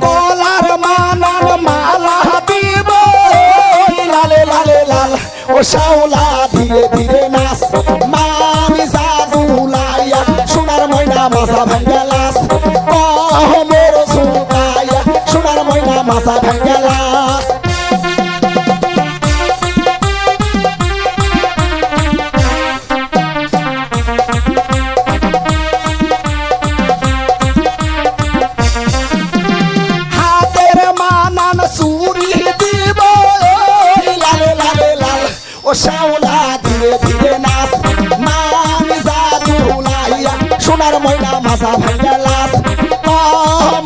গলার মানার মালা দিব লালে লালে লাল ও শাওলা ধীরে ধীরে নাচ মামি জাদু লাইয়া সোনার ময়না মাথা ভাঙ্গা লাস মোর সুতাইয়া সোনার ময়না মাথা ভাঙ্গা লাস হাতের মানান চুরি দিব লালে লালে লাল ও শাওলা ধীরে ধীরে নাচ মামি জাদু লাইয়া সোনার ময়না মাথা ভাঙ্গা লাস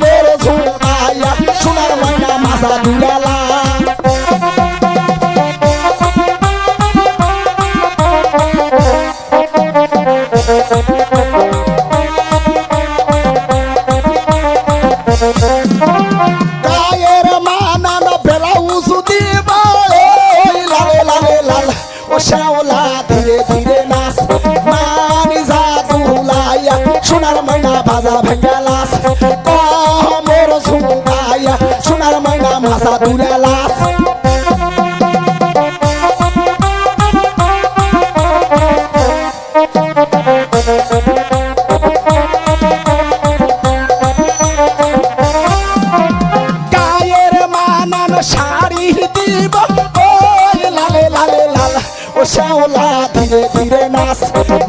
মোর সুতাইয়া সোনার ময়না মাথা ভাঙ্গা লাস গায়ের মানান ব্লাউজ দিব লালে লালে লাল ও শাওলা ধীরে ধীরে নাচ মানি জাদু লাইয়া সোনার ময়না বাজা ভাঙ্গা লাস মোর সুতাইয়া সোনার ময়না মাথা দুলা লাস গায়ের মানান শাড়ি দিব লালে লালে লাল ও শাওলা ধীরে ধীরে নাচ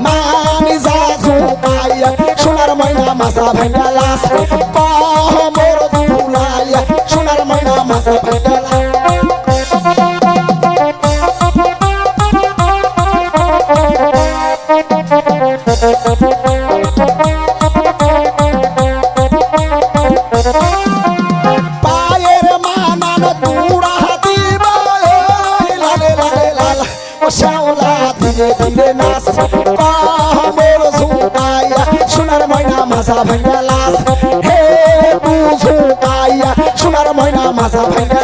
মানি জাদু লাইয়া সোনার ময়না মাথা ভাঙ্গা লাস মোর দুলাইয়া সোনার ময়না মাথা ভাঙ্গা লাস পায়ের মানান তুড়া দিব লালে লালে লাল ও শাওলা ধীরে ধীরে নাচ মোর সুতাইয়া সোনার ময়না মাথা ভাঙ্গা লাস হে তু সুতাইয়া সোনার ময়না মাথা ভাঙ্গা